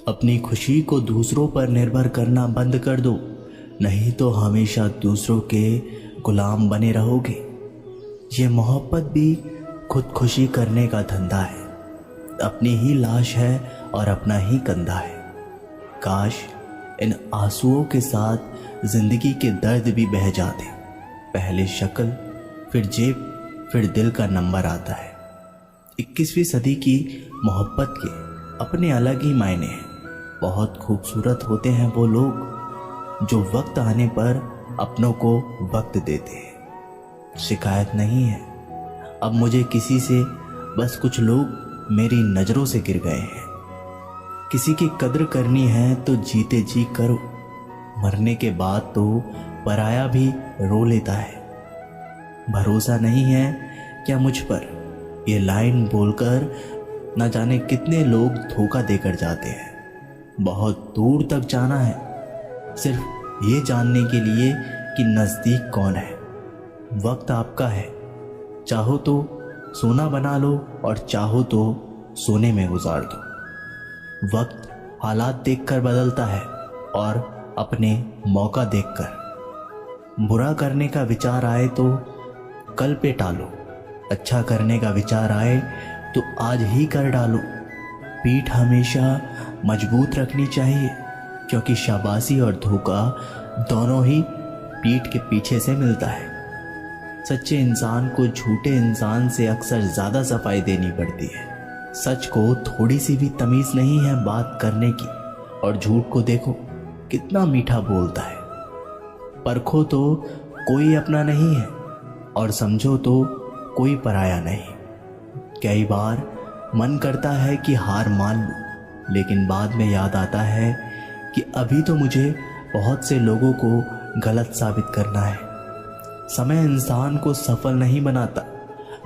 अपनी खुशी को दूसरों पर निर्भर करना बंद कर दो, नहीं तो हमेशा दूसरों के गुलाम बने रहोगे। ये मोहब्बत भी खुदकुशी करने का धंधा है, अपनी ही लाश है और अपना ही कंधा है। काश इन आंसुओं के साथ जिंदगी के दर्द भी बह जाते। पहले शक्ल, फिर जेब, फिर दिल का नंबर आता है। 21वीं सदी की मोहब्बत के अपने अलग ही मायने हैं। बहुत खूबसूरत होते हैं वो लोग जो वक्त आने पर अपनों को वक्त देते हैं। शिकायत नहीं है अब मुझे किसी से, बस कुछ लोग मेरी नज़रों से गिर गए हैं। किसी की कद्र करनी है तो जीते जी करो, मरने के बाद तो पराया भी रो लेता है। भरोसा नहीं है क्या मुझ पर, ये लाइन बोलकर न जाने कितने लोग धोखा देकर जाते हैं। बहुत दूर तक जाना है सिर्फ ये जानने के लिए कि नज़दीक कौन है। वक्त आपका है, चाहो तो सोना बना लो और चाहो तो सोने में गुजार दो। वक्त हालात देखकर बदलता है और अपने मौका देखकर। बुरा करने का विचार आए तो कल पे टालो, अच्छा करने का विचार आए तो आज ही कर डालो। पीठ हमेशा मजबूत रखनी चाहिए, क्योंकि शाबाशी और धोखा दोनों ही पीठ के पीछे से मिलता है। सच्चे इंसान को झूठे इंसान से अक्सर ज़्यादा सफाई देनी पड़ती है। सच को थोड़ी सी भी तमीज़ नहीं है बात करने की, और झूठ को देखो कितना मीठा बोलता है। परखो तो कोई अपना नहीं है और समझो तो कोई पराया नहीं। कई बार मन करता है कि हार मान लूं, लेकिन बाद में याद आता है कि अभी तो मुझे बहुत से लोगों को गलत साबित करना है। समय इंसान को सफल नहीं बनाता,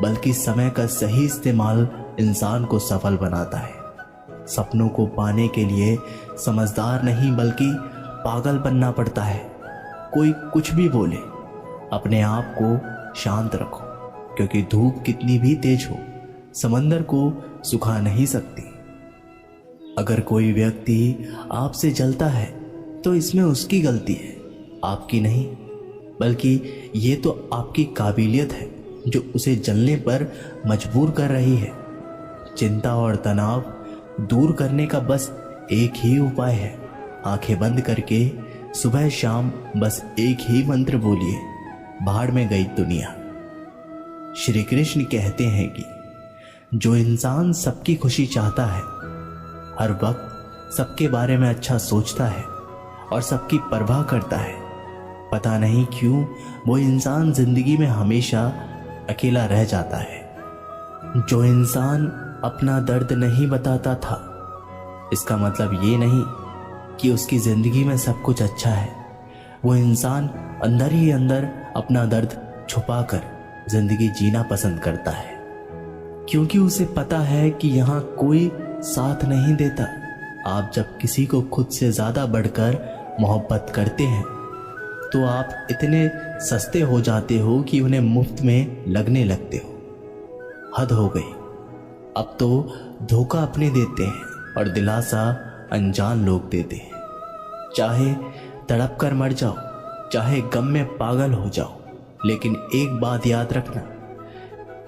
बल्कि समय का सही इस्तेमाल इंसान को सफल बनाता है। सपनों को पाने के लिए समझदार नहीं बल्कि पागल बनना पड़ता है। कोई कुछ भी बोले, अपने आप को शांत रखो, क्योंकि धूप कितनी भी तेज हो समंदर को सुखा नहीं सकती। अगर कोई व्यक्ति आपसे जलता है तो इसमें उसकी गलती है, आपकी नहीं। बल्कि ये तो आपकी काबिलियत है जो उसे जलने पर मजबूर कर रही है। चिंता और तनाव दूर करने का बस एक ही उपाय है। आंखें बंद करके सुबह शाम बस एक ही मंत्र बोलिए, भाड़ में गई दुनिया। श्री कृष्ण कहते हैं कि जो इंसान सबकी खुशी चाहता है, हर वक्त सबके बारे में अच्छा सोचता है और सबकी परवाह करता है, पता नहीं क्यों वो इंसान जिंदगी में हमेशा अकेला रह जाता है। जो इंसान अपना दर्द नहीं बताता था, इसका मतलब ये नहीं कि उसकी जिंदगी में सब कुछ अच्छा है। वो इंसान अंदर ही अंदर अपना दर्द छुपाकर जिंदगी जीना पसंद करता है, क्योंकि उसे पता है कि यहाँ कोई साथ नहीं देता। आप जब किसी को खुद से ज्यादा बढ़कर मोहब्बत करते हैं तो आप इतने सस्ते हो जाते हो कि उन्हें मुफ्त में लगने लगते हो। हद हो गई। अब तो धोखा अपने देते हैं और दिलासा अनजान लोग देते हैं। चाहे तड़प कर मर जाओ, चाहे गम में पागल हो जाओ, लेकिन एक बात याद रखना,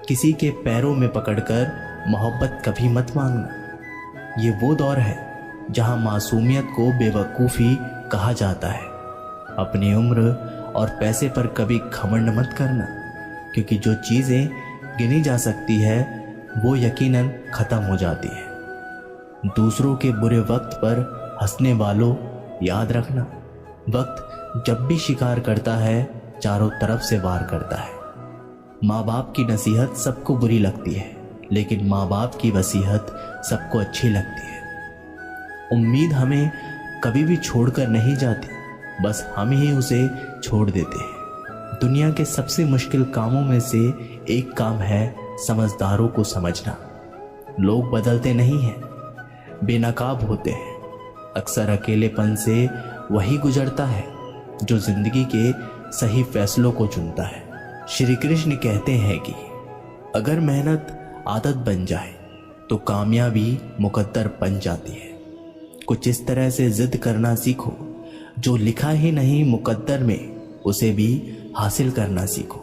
किसी के पैरों में पकड़कर मोहब्बत कभी मत मांगना। ये वो दौर है जहां मासूमियत को बेवकूफ़ी कहा जाता है। अपनी उम्र और पैसे पर कभी घमंड मत करना, क्योंकि जो चीज़ें गिनी जा सकती है वो यकीनन ख़त्म हो जाती है। दूसरों के बुरे वक्त पर हंसने वालों, याद रखना, वक्त जब भी शिकार करता है चारों तरफ से वार करता है। माँ बाप की नसीहत सबको बुरी लगती है, लेकिन माँ बाप की वसीहत सबको अच्छी लगती है। उम्मीद हमें कभी भी छोड़कर नहीं जाती, बस हम ही उसे छोड़ देते हैं। दुनिया के सबसे मुश्किल कामों में से एक काम है समझदारों को समझना। लोग बदलते नहीं हैं, बेनकाब होते हैं। अक्सर अकेलेपन से वही गुजरता है जो जिंदगी के सही फैसलों को चुनता है। श्री कृष्ण कहते हैं कि अगर मेहनत आदत बन जाए तो कामयाबी मुकद्दर बन जाती है। कुछ इस तरह से जिद करना सीखो, जो लिखा ही नहीं मुकद्दर में उसे भी हासिल करना सीखो।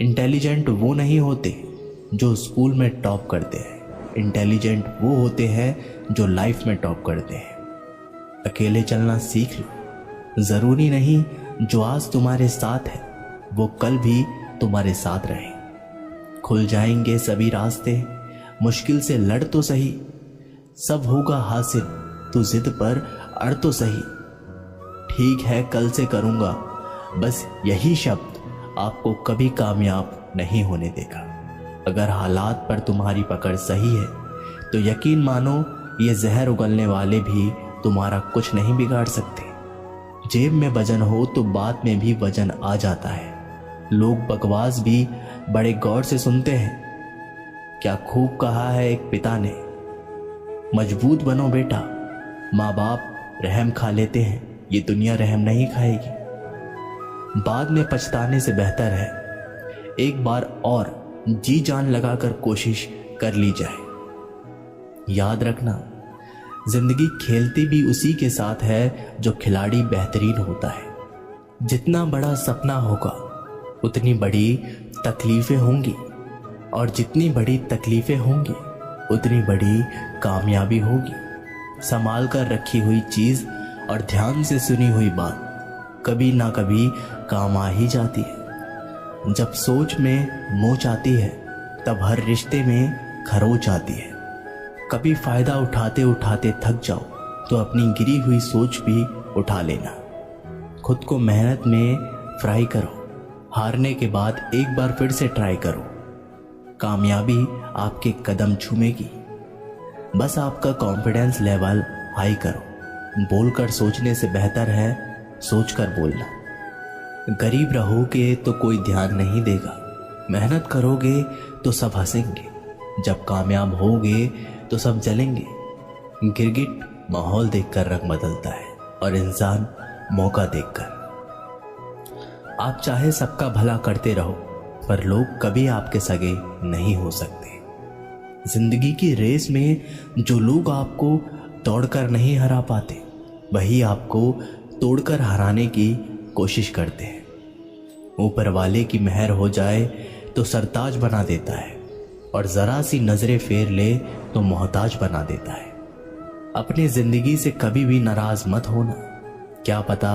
इंटेलिजेंट वो नहीं होते जो स्कूल में टॉप करते हैं, इंटेलिजेंट वो होते हैं जो लाइफ में टॉप करते हैं। अकेले चलना सीख लो। जरूरी नहीं जो आज तुम्हारे साथ है वो कल भी तुम्हारे साथ रहे। खुल जाएंगे सभी रास्ते, मुश्किल से लड़ तो सही, सब होगा हासिल, तू जिद पर अड़ तो सही। ठीक है कल से करूंगा, बस यही शब्द आपको कभी कामयाब नहीं होने देगा। अगर हालात पर तुम्हारी पकड़ सही है तो यकीन मानो ये जहर उगलने वाले भी तुम्हारा कुछ नहीं बिगाड़ सकते। जेब में वजन हो तो बात में भी वजन आ जाता है। लोग बकवास भी बड़े गौर से सुनते हैं। क्या खूब कहा है एक पिता ने, मजबूत बनो बेटा, माँ बाप रहम खा लेते हैं, ये दुनिया रहम नहीं खाएगी। बाद में पछताने से बेहतर है एक बार और जी जान लगाकर कोशिश कर ली जाए। याद रखना, जिंदगी खेलती भी उसी के साथ है जो खिलाड़ी बेहतरीन होता है। जितना बड़ा सपना होगा उतनी बड़ी तकलीफें होंगी, और जितनी बड़ी तकलीफें होंगी उतनी बड़ी कामयाबी होगी। संभाल कर रखी हुई चीज और ध्यान से सुनी हुई बात कभी ना कभी काम आ ही जाती है। जब सोच में मोच आती है तब हर रिश्ते में खरोच आती है। कभी फायदा उठाते उठाते थक जाओ तो अपनी गिरी हुई सोच भी उठा लेना। खुद को मेहनत में फ्राई करो, हारने के बाद एक बार फिर से ट्राई करो। कामयाबी आपके कदम चूमेगी, बस आपका कॉन्फिडेंस लेवल हाई करो। बोलकर सोचने से बेहतर है सोचकर बोलना। गरीब रहोगे तो कोई ध्यान नहीं देगा, मेहनत करोगे तो सब हंसेंगे, जब कामयाब होगे तो सब जलेंगे। गिरगिट माहौल देखकर रंग बदलता है और इंसान मौका देखकर। आप चाहे सबका भला करते रहो पर लोग कभी आपके सगे नहीं हो सकते। जिंदगी की रेस में जो लोग आपको दौड़कर नहीं हरा पाते वही आपको तोड़कर हराने की कोशिश करते हैं। ऊपर वाले की मेहर हो जाए तो सरताज बना देता है, और जरा सी नजरें फेर ले तो मोहताज बना देता है। अपनी जिंदगी से कभी भी नाराज मत होना। क्या पता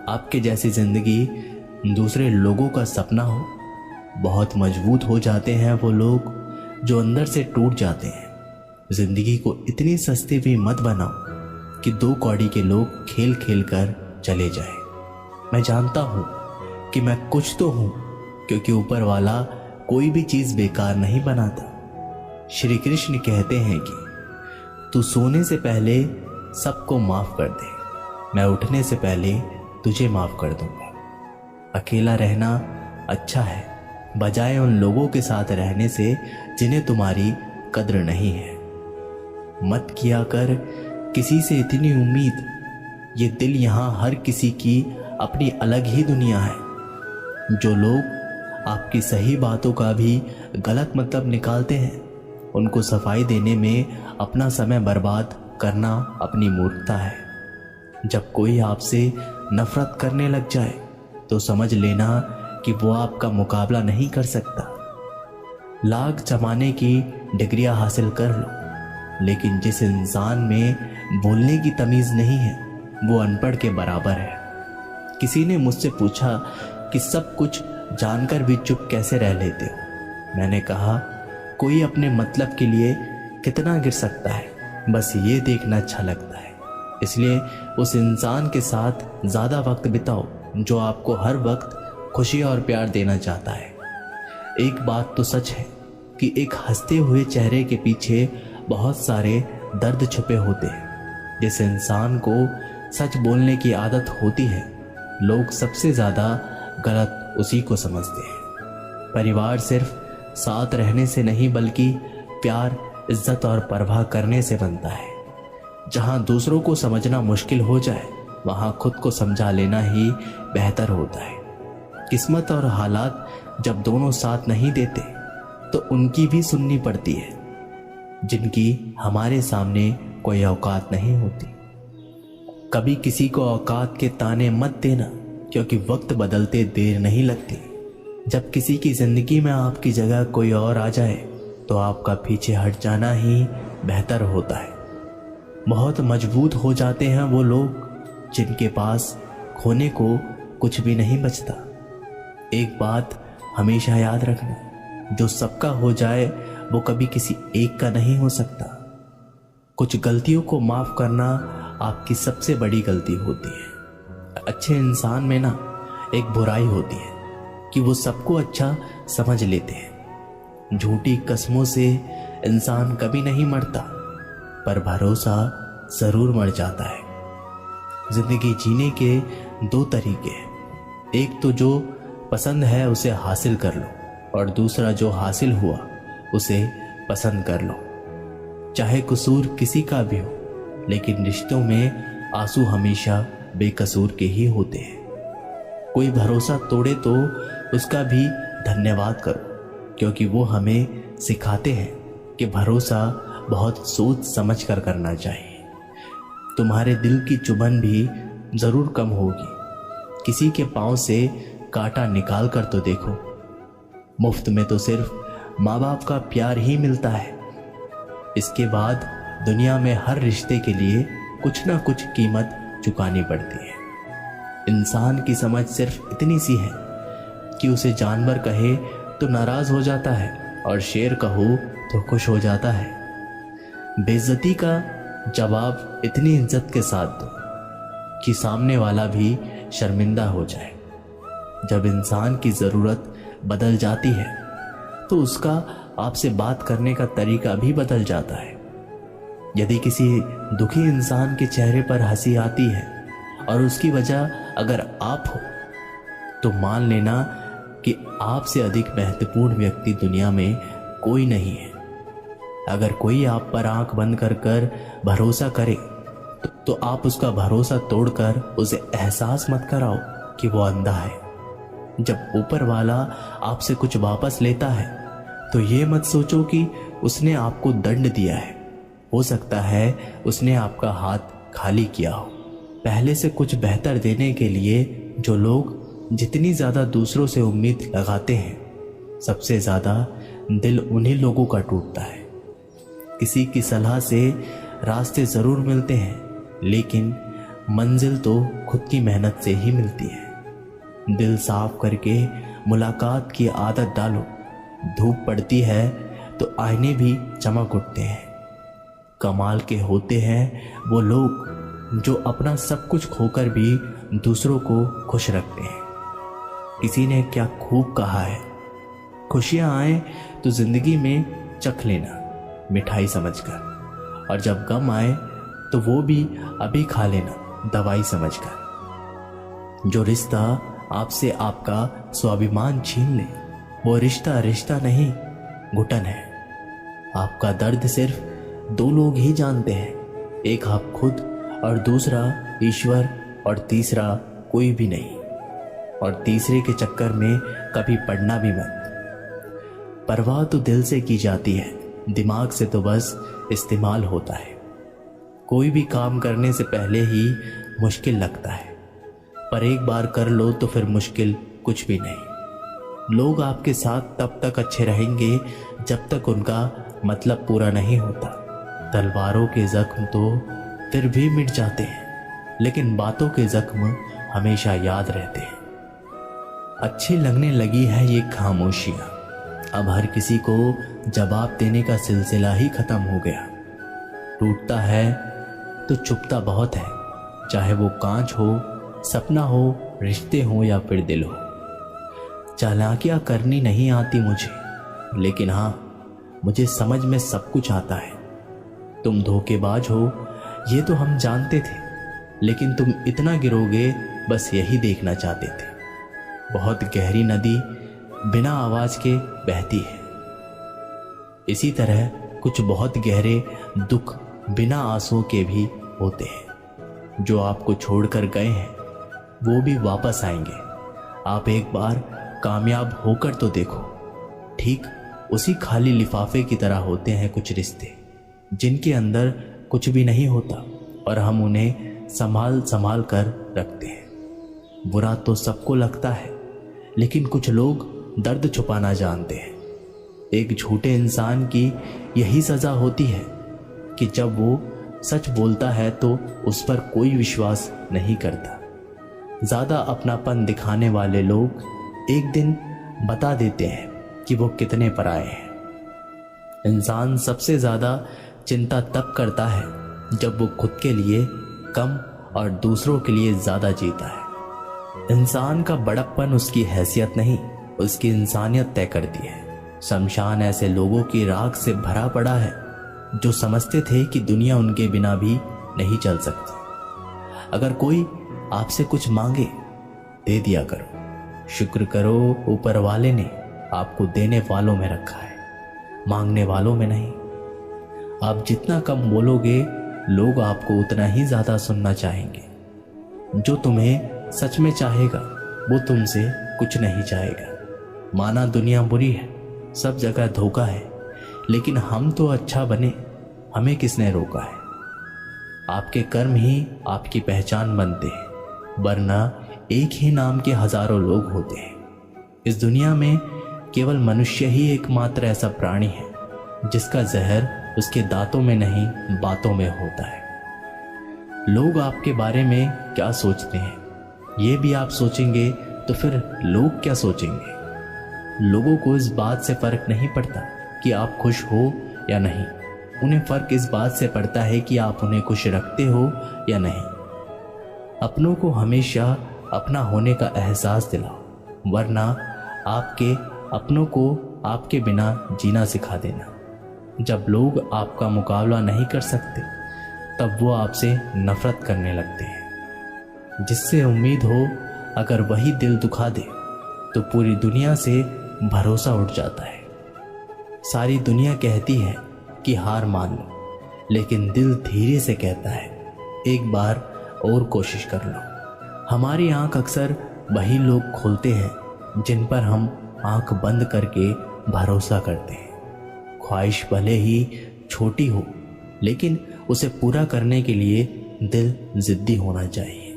आपके जैसी जिंदगी दूसरे लोगों का सपना हो। बहुत मजबूत हो जाते हैं वो लोग जो अंदर से टूट जाते हैं। जिंदगी को इतनी सस्ती भी मत बनाओ कि दो कौड़ी के लोग खेल खेल कर चले जाए। मैं जानता हूं कि मैं कुछ तो हूं, क्योंकि ऊपर वाला कोई भी चीज बेकार नहीं बनाता। श्री कृष्ण कहते हैं कि तू सोने से पहले सबको माफ कर दे, मैं उठने से पहले तुझे माफ कर दूंगा। अकेला रहना अच्छा है, बजाय उन लोगों के साथ रहने से जिन्हें तुम्हारी कद्र नहीं है। मत किया कर किसी से इतनी उम्मीद, ये दिल यहाँ हर किसी की अपनी अलग ही दुनिया है। जो लोग आपकी सही बातों का भी गलत मतलब निकालते हैं, उनको सफाई देने में अपना समय बर्बाद करना अपनी मूर्खता है। जब कोई आपसे नफरत करने लग जाए तो समझ लेना कि वो आपका मुकाबला नहीं कर सकता। लाख जमाने की डिग्रियां हासिल कर लो, लेकिन जिस इंसान में बोलने की तमीज नहीं है वो अनपढ़ के बराबर है। किसी ने मुझसे पूछा कि सब कुछ जानकर भी चुप कैसे रह लेते हो। मैंने कहा कोई अपने मतलब के लिए कितना गिर सकता है, बस ये देखना अच्छा लगता है। इसलिए उस इंसान के साथ ज्यादा वक्त बिताओ जो आपको हर वक्त खुशी और प्यार देना चाहता है। एक बात तो सच है कि एक हंसते हुए चेहरे के पीछे बहुत सारे दर्द छुपे होते हैं। जिस इंसान को सच बोलने की आदत होती है, लोग सबसे ज्यादा गलत उसी को समझते हैं। परिवार सिर्फ साथ रहने से नहीं बल्कि प्यार, इज्जत और परवाह करने से बनता है। जहां दूसरों को समझना मुश्किल हो जाए वहां खुद को समझा लेना ही बेहतर होता है। किस्मत और हालात जब दोनों साथ नहीं देते तो उनकी भी सुननी पड़ती है। जिनकी हमारे सामने कोई औकात नहीं होती। कभी किसी को औकात के ताने मत देना, क्योंकि वक्त बदलते देर नहीं लगती। जब किसी की जिंदगी में आपकी जगह कोई और आ जाए तो आपका पीछे हट जाना ही बेहतर होता है। बहुत मजबूत हो जाते हैं वो लोग जिनके पास खोने को कुछ भी नहीं बचता। एक बात हमेशा याद रखना, जो सबका हो जाए वो कभी किसी एक का नहीं हो सकता। कुछ गलतियों को माफ करना आपकी सबसे बड़ी गलती होती है। अच्छे इंसान में ना एक बुराई होती है कि वो सबको अच्छा समझ लेते हैं। झूठी कसमों से इंसान कभी नहीं मरता, पर भरोसा जरूर मर जाता है। जिंदगी जीने के दो तरीके हैं, एक तो जो पसंद है उसे हासिल कर लो, और दूसरा जो हासिल हुआ उसे पसंद कर लो। चाहे कसूर किसी का भी हो, लेकिन रिश्तों में आंसू हमेशा बेकसूर के ही होते हैं। कोई भरोसा तोड़े तो उसका भी धन्यवाद करो, क्योंकि वो हमें सिखाते हैं कि भरोसा बहुत सोच समझ कर करना चाहिए। तुम्हारे दिल की चुभन भी जरूर कम होगी। किसी के पांव से कांटा निकाल कर तो देखो। मुफ्त में तो सिर्फ माँ बाप का प्यार ही मिलता है। इसके बाद दुनिया में हर रिश्ते के लिए कुछ ना कुछ कीमत चुकानी पड़ती है। इंसान की समझ सिर्फ इतनी सी है कि उसे जानवर कहे तो नाराज हो जाता है, और शेर कहो तो खुश हो जाता है। बेइज्जती का जवाब इतनी इज्जत के साथ दो कि सामने वाला भी शर्मिंदा हो जाए। जब इंसान की जरूरत बदल जाती है तो उसका आपसे बात करने का तरीका भी बदल जाता है। यदि किसी दुखी इंसान के चेहरे पर हंसी आती है और उसकी वजह अगर आप हो, तो मान लेना कि आपसे अधिक महत्वपूर्ण व्यक्ति दुनिया में कोई नहीं है। अगर कोई आप पर आंख बंद कर कर भरोसा करे तो आप उसका भरोसा तोड़कर उसे एहसास मत कराओ कि वो अंधा है। जब ऊपर वाला आपसे कुछ वापस लेता है तो ये मत सोचो कि उसने आपको दंड दिया है। हो सकता है उसने आपका हाथ खाली किया हो। पहले से कुछ बेहतर देने के लिए जो लोग जितनी ज़्यादा दूसरों से उम्मीद लगाते हैं, सबसे ज़्यादा दिल उन्हीं लोगों का टूटता है। किसी की सलाह से रास्ते ज़रूर मिलते हैं, लेकिन मंजिल तो खुद की मेहनत से ही मिलती है। दिल साफ करके मुलाकात की आदत डालो। धूप पड़ती है तो आईने भी चमक उठते हैं। कमाल के होते हैं वो लोग जो अपना सब कुछ खोकर भी दूसरों को खुश रखते हैं। किसी ने क्या खूब कहा है, खुशियां आए तो जिंदगी में चख लेना मिठाई समझकर, और जब गम आए तो वो भी अभी खा लेना दवाई समझकर। जो रिश्ता आपसे आपका स्वाभिमान छीन ले, वो रिश्ता रिश्ता नहीं, घुटन है। आपका दर्द सिर्फ दो लोग ही जानते हैं, एक आप खुद और दूसरा ईश्वर, और तीसरा कोई भी नहीं। और तीसरे के चक्कर में कभी पड़ना भी मत। परवाह तो दिल से की जाती है, दिमाग से तो बस इस्तेमाल होता है। कोई भी काम करने से पहले ही मुश्किल लगता है, पर एक बार कर लो तो फिर मुश्किल कुछ भी नहीं। लोग आपके साथ तब तक अच्छे रहेंगे जब तक उनका मतलब पूरा नहीं होता। तलवारों के जख्म तो फिर भी मिट जाते हैं, लेकिन बातों के जख्म हमेशा याद रहते हैं। अच्छी लगने लगी है ये खामोशियाँ। अब हर किसी को जवाब देने का सिलसिला ही खत्म हो गया। टूटता है तो चुभता बहुत है, चाहे वो कांच हो, सपना हो, रिश्ते हो या फिर दिल हो। चालाकियाँ करनी नहीं आती मुझे, लेकिन हाँ, मुझे समझ में सब कुछ आता है। तुम धोखेबाज हो ये तो हम जानते थे, लेकिन तुम इतना गिरोगे बस यही देखना चाहते थे। बहुत गहरी नदी बिना आवाज के बहती है। इसी तरह कुछ बहुत गहरे दुख बिना आंसुओं के भी होते हैं। जो आपको छोड़कर गए हैं वो भी वापस आएंगे। आप एक बार कामयाब होकर तो देखो। ठीक उसी खाली लिफाफे की तरह होते हैं कुछ रिश्ते, जिनके अंदर कुछ भी नहीं होता और हम उन्हें संभाल संभाल कर रखते हैं। बुरा तो सबको लगता है, लेकिन कुछ लोग दर्द छुपाना जानते हैं। एक झूठे इंसान की यही सज़ा होती है कि जब वो सच बोलता है तो उस पर कोई विश्वास नहीं करता। ज़्यादा अपनापन दिखाने वाले लोग एक दिन बता देते हैं कि वो कितने पराए हैं। इंसान सबसे ज़्यादा चिंता तब करता है जब वो खुद के लिए कम और दूसरों के लिए ज़्यादा जीता है। इंसान का बड़प्पन उसकी हैसियत नहीं, उसकी इंसानियत तय करती है। शमशान ऐसे लोगों की राख से भरा पड़ा है जो समझते थे कि दुनिया उनके बिना भी नहीं चल सकती। अगर कोई आपसे कुछ मांगे, दे दिया करो। शुक्र करो ऊपर वाले ने आपको देने वालों में रखा है, मांगने वालों में नहीं। आप जितना कम बोलोगे, लोग आपको उतना ही ज़्यादा सुनना चाहेंगे। जो तुम्हें सच में चाहेगा वो तुमसे कुछ नहीं चाहेगा। माना दुनिया बुरी है, सब जगह धोखा है, लेकिन हम तो अच्छा बने, हमें किसने रोका है। आपके कर्म ही आपकी पहचान बनते हैं, वरना एक ही नाम के हजारों लोग होते हैं। इस दुनिया में केवल मनुष्य ही एकमात्र ऐसा प्राणी है जिसका जहर उसके दांतों में नहीं, बातों में होता है। लोग आपके बारे में क्या सोचते हैं, ये भी आप सोचेंगे तो फिर लोग क्या सोचेंगे। लोगों को इस बात से फर्क नहीं पड़ता कि आप खुश हो या नहीं, उन्हें फर्क इस बात से पड़ता है कि आप उन्हें खुश रखते हो या नहीं। अपनों को हमेशा अपना होने का एहसास दिलाओ, वरना आपके अपनों को आपके बिना जीना सिखा देना। जब लोग आपका मुकाबला नहीं कर सकते, तब वो आपसे नफरत करने लगते हैं। जिससे उम्मीद हो, अगर वही दिल दुखा दे तो पूरी दुनिया से भरोसा उठ जाता है। सारी दुनिया कहती है कि हार मान लो, लेकिन दिल धीरे से कहता है एक बार और कोशिश कर लो। हमारी आंख अक्सर वही लोग खोलते हैं जिन पर हम आंख बंद करके भरोसा करते हैं। ख्वाहिश भले ही छोटी हो, लेकिन उसे पूरा करने के लिए दिल जिद्दी होना चाहिए।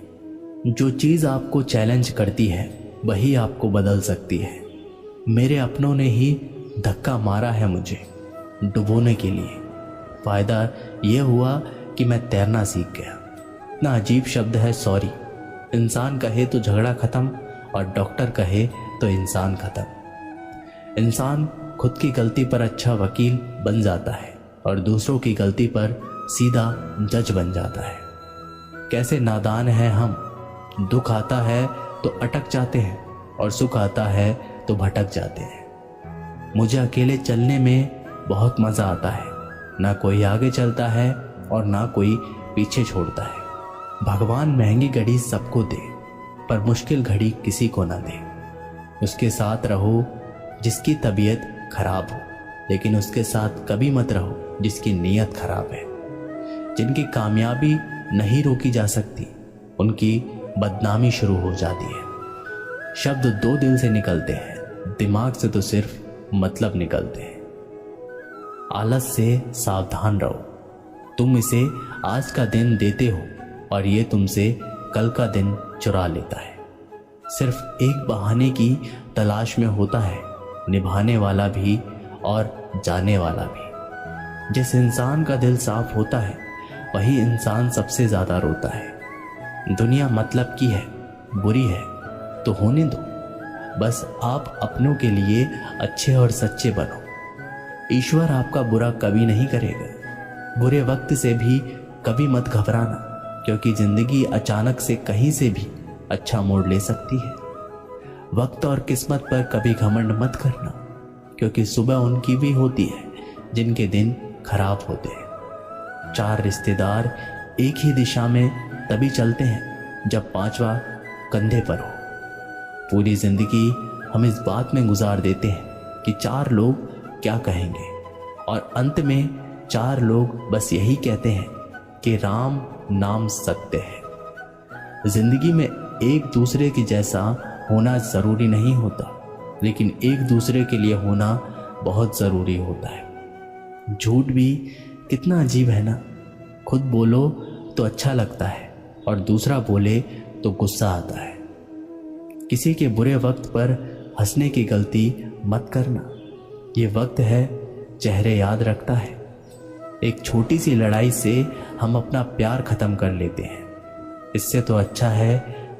जो चीज़ आपको चैलेंज करती है वही आपको बदल सकती है। मेरे अपनों ने ही धक्का मारा है मुझे डुबोने के लिए। फ़ायदा यह हुआ कि मैं तैरना सीख गया। इतना अजीब शब्द है सॉरी। इंसान कहे तो झगड़ा ख़त्म और डॉक्टर कहे तो इंसान ख़त्म। इंसान खुद की गलती पर अच्छा वकील बन जाता है और दूसरों की गलती पर सीधा जज बन जाता है। कैसे नादान है हम। दुख आता है तो अटक जाते हैं और सुख आता है तो भटक जाते हैं। मुझे अकेले चलने में बहुत मज़ा आता है। ना कोई आगे चलता है और ना कोई पीछे छोड़ता है। भगवान महंगी घड़ी सबको दे, पर मुश्किल घड़ी किसी को ना दे। उसके साथ रहो जिसकी तबीयत खराब हो, लेकिन उसके साथ कभी मत रहो जिसकी नीयत खराब है। जिनकी कामयाबी नहीं रोकी जा सकती, उनकी बदनामी शुरू हो जाती है। शब्द दो दिल से निकलते हैं, दिमाग से तो सिर्फ मतलब निकलते हैं। आलस से सावधान रहो। तुम इसे आज का दिन देते हो और ये तुमसे कल का दिन चुरा लेता है। सिर्फ एक बहाने की तलाश में होता है निभाने वाला भी और जाने वाला भी। जिस इंसान का दिल साफ होता है वही इंसान सबसे ज्यादा रोता है। दुनिया मतलब की है, बुरी है तो होने दो। बस आप अपनों के लिए अच्छे और सच्चे बनो। ईश्वर आपका बुरा कभी नहीं करेगा। बुरे वक्त से भी कभी मत घबराना, क्योंकि जिंदगी अचानक से कहीं से भी अच्छा मोड़ ले सकती है। वक्त और किस्मत पर कभी घमंड मत करना, क्योंकि सुबह उनकी भी होती है जिनके दिन खराब होते हैं। चार रिश्तेदार एक ही दिशा में तभी चलते हैं जब पांचवा कंधे पर हो। पूरी जिंदगी हम इस बात में गुजार देते हैं कि चार लोग क्या कहेंगे, और अंत में चार लोग बस यही कहते हैं कि राम नाम सत्य है। जिंदगी में एक दूसरे के जैसा होना जरूरी नहीं होता, लेकिन एक दूसरे के लिए होना बहुत जरूरी होता है। झूठ भी कितना अजीब है ना। खुद बोलो तो अच्छा लगता है और दूसरा बोले तो गुस्सा आता है। किसी के बुरे वक्त पर हंसने की गलती मत करना। ये वक्त है, चेहरे याद रखता है। एक छोटी सी लड़ाई से हम अपना प्यार खत्म कर लेते हैं। इससे तो अच्छा है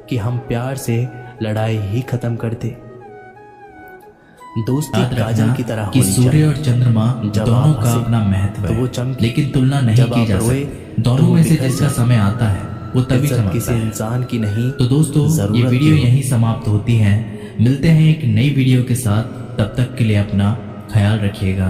कि हम प्यार से लड़ाई ही खत्म कर दे। दोस्ती काजल की तरह कि होनी सूर्य चाहिए। और चंद्रमा जब दोनों आप का हंसे अपना महत्व तो है, वो चमके, लेकिन तुलना नहीं जब की आप जा रोए सकती। तो दोनों वो में से बिखर जिसका जाए। समय आता है वो तभी इज्जत चमकता किसी है। इंसान की नहीं, तो दोस्तों ये जरूरत वीडियो की होती यहीं समाप्त होती है। मिलते हैं एक नई वीडियो के साथ, तब तक के लिए अपना ख्याल रखिएगा।